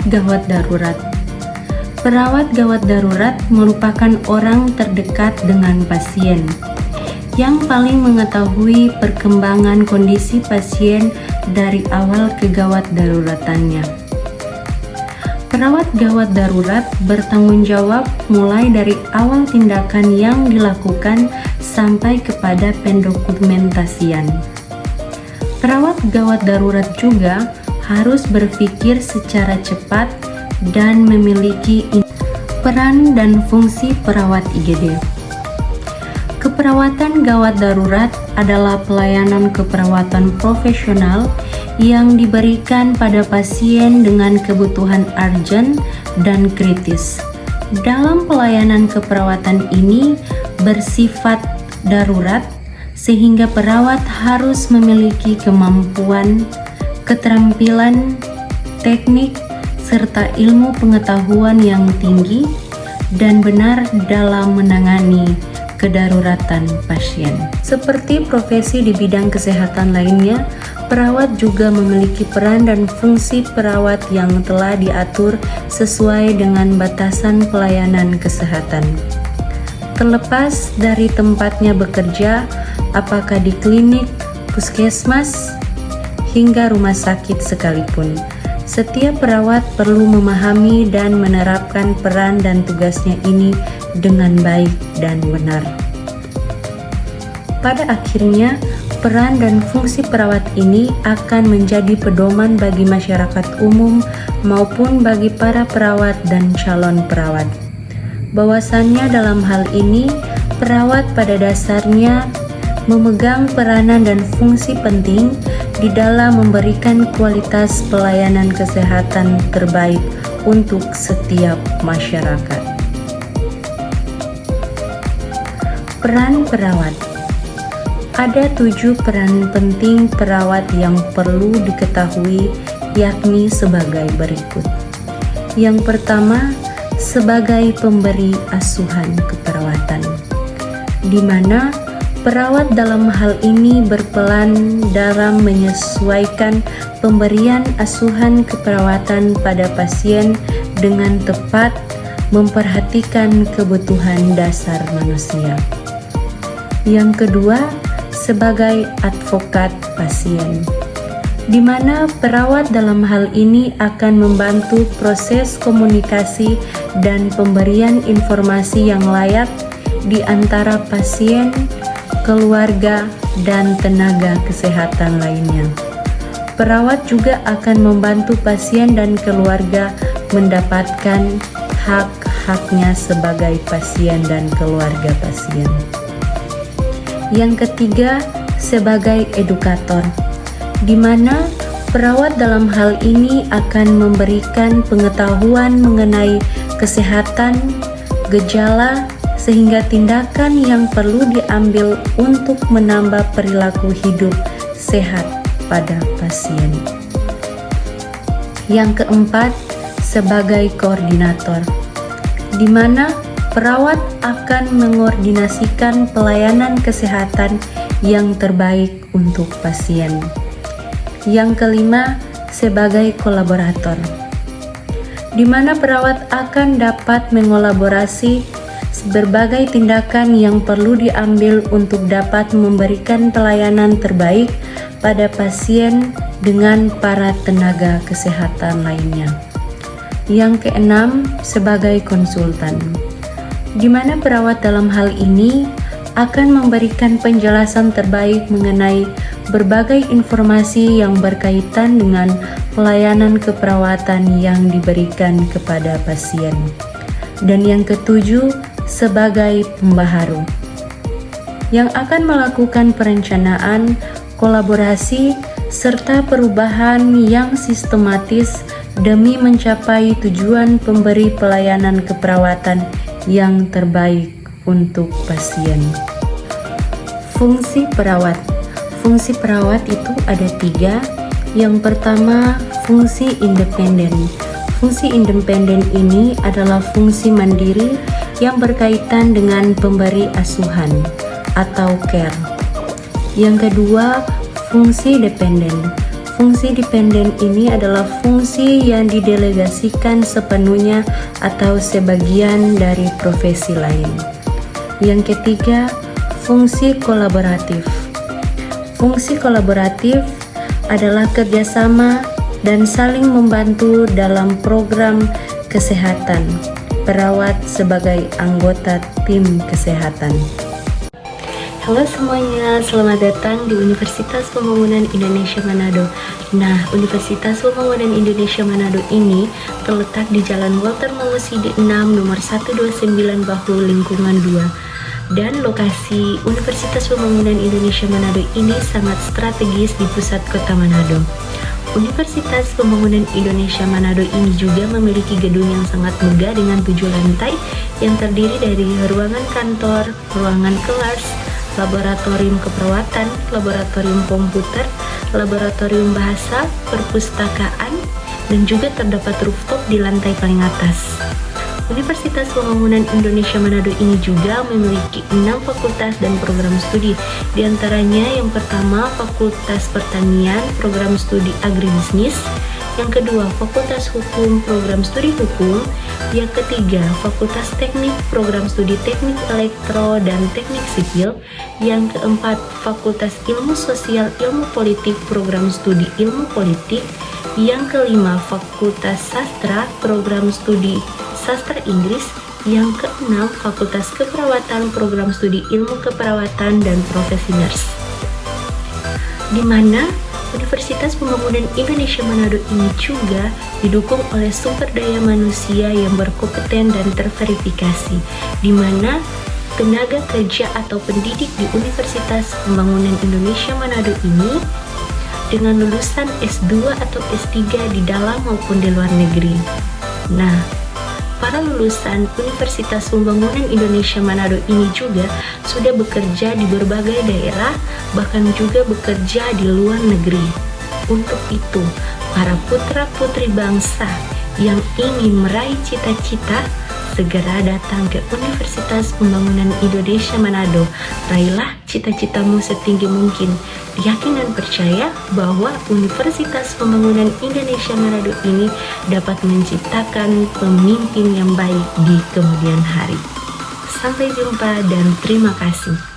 gawat darurat. Perawat gawat darurat merupakan orang terdekat dengan pasien yang paling mengetahui perkembangan kondisi pasien dari awal kegawat daruratannya. Perawat gawat darurat bertanggung jawab mulai dari awal tindakan yang dilakukan sampai kepada pendokumentasian. Perawat gawat darurat juga harus berpikir secara cepat dan memiliki peran dan fungsi perawat IGD. Keperawatan gawat darurat adalah pelayanan keperawatan profesional yang diberikan pada pasien dengan kebutuhan urgent dan kritis. Dalam pelayanan keperawatan ini bersifat darurat, sehingga perawat harus memiliki kemampuan, keterampilan, teknik, serta ilmu pengetahuan yang tinggi dan benar dalam menangani kedaruratan pasien. Seperti profesi di bidang kesehatan lainnya, perawat juga memiliki peran dan fungsi perawat yang telah diatur sesuai dengan batasan pelayanan kesehatan. Terlepas dari tempatnya bekerja, apakah di klinik, puskesmas, hingga rumah sakit sekalipun, setiap perawat perlu memahami dan menerapkan peran dan tugasnya ini dengan baik dan benar. Pada akhirnya, peran dan fungsi perawat ini akan menjadi pedoman bagi masyarakat umum maupun bagi para perawat dan calon perawat. Bahwasannya dalam hal ini, perawat pada dasarnya memegang peranan dan fungsi penting di dalam memberikan kualitas pelayanan kesehatan terbaik untuk setiap masyarakat. Peran perawat. Ada 7 peran penting perawat yang perlu diketahui, yakni sebagai berikut. Yang pertama, sebagai pemberi asuhan keperawatan, di mana perawat dalam hal ini berperan dalam menyesuaikan pemberian asuhan keperawatan pada pasien dengan tepat, memperhatikan kebutuhan dasar manusia. Yang kedua, sebagai advokat pasien, di mana perawat dalam hal ini akan membantu proses komunikasi dan pemberian informasi yang layak di antara pasien, keluarga, dan tenaga kesehatan lainnya. Perawat juga akan membantu pasien dan keluarga mendapatkan hak-haknya sebagai pasien dan keluarga pasien. Yang ketiga, sebagai edukator, di mana perawat dalam hal ini akan memberikan pengetahuan mengenai kesehatan, gejala, sehingga tindakan yang perlu diambil untuk menambah perilaku hidup sehat pada pasien. Yang keempat, sebagai koordinator, di mana perawat akan mengordinasikan pelayanan kesehatan yang terbaik untuk pasien. Yang kelima, sebagai kolaborator, di mana perawat akan dapat mengolaborasi berbagai tindakan yang perlu diambil untuk dapat memberikan pelayanan terbaik pada pasien dengan para tenaga kesehatan lainnya. Yang keenam, sebagai konsultan, di mana perawat dalam hal ini akan memberikan penjelasan terbaik mengenai berbagai informasi yang berkaitan dengan pelayanan keperawatan yang diberikan kepada pasien. Dan yang ketujuh, sebagai pembaharu, yang akan melakukan perencanaan, kolaborasi, serta perubahan yang sistematis demi mencapai tujuan pemberi pelayanan keperawatan yang terbaik untuk pasien. Fungsi perawat. Fungsi perawat itu ada 3. Yang pertama, fungsi independen. Fungsi independen ini adalah fungsi mandiri yang berkaitan dengan pemberi asuhan atau care. Yang kedua, fungsi dependen. Fungsi dependen ini adalah fungsi yang didelegasikan sepenuhnya atau sebagian dari profesi lain. Yang ketiga, fungsi kolaboratif. Fungsi kolaboratif adalah kerjasama dan saling membantu dalam program kesehatan. Perawat sebagai anggota tim kesehatan. Halo semuanya, selamat datang di Universitas Pembangunan Indonesia Manado. Nah, Universitas Pembangunan Indonesia Manado ini terletak di Jalan Walter Mangoside 6 nomor 129 Bahu Lingkungan 2. Dan lokasi Universitas Pembangunan Indonesia Manado ini sangat strategis di pusat kota Manado. Universitas Pembangunan Indonesia Manado ini juga memiliki gedung yang sangat megah dengan 7 lantai yang terdiri dari ruangan kantor, ruangan kelas, laboratorium keperawatan, laboratorium komputer, laboratorium bahasa, perpustakaan, dan juga terdapat rooftop di lantai paling atas. Universitas Pembangunan Indonesia Manado ini juga memiliki 6 fakultas dan program studi. Di antaranya yang pertama Fakultas Pertanian, program studi Agribisnis. Yang kedua, Fakultas Hukum, program studi Hukum. Yang ketiga, Fakultas Teknik, program studi Teknik Elektro dan Teknik Sipil. Yang keempat, Fakultas Ilmu Sosial, Ilmu Politik, program studi Ilmu Politik. Yang kelima, Fakultas Sastra, program studi Sastra Inggris. Yang keenam, Fakultas Keperawatan, program studi Ilmu Keperawatan dan Profesi Nurse. Di mana Universitas Pembangunan Indonesia Manado ini juga didukung oleh sumber daya manusia yang berkompeten dan terverifikasi, di mana tenaga kerja atau pendidik di Universitas Pembangunan Indonesia Manado ini dengan lulusan S2 atau S3 di dalam maupun di luar negeri. Nah, para lulusan Universitas Pembangunan Indonesia Manado ini juga sudah bekerja di berbagai daerah, bahkan juga bekerja di luar negeri. Untuk itu, para putra-putri bangsa yang ingin meraih cita-cita, segera datang ke Universitas Pembangunan Indonesia Manado. Raihlah cita-citamu setinggi mungkin. Yakin dan percaya bahwa Universitas Pembangunan Indonesia Manado ini dapat menciptakan pemimpin yang baik di kemudian hari. Sampai jumpa dan terima kasih.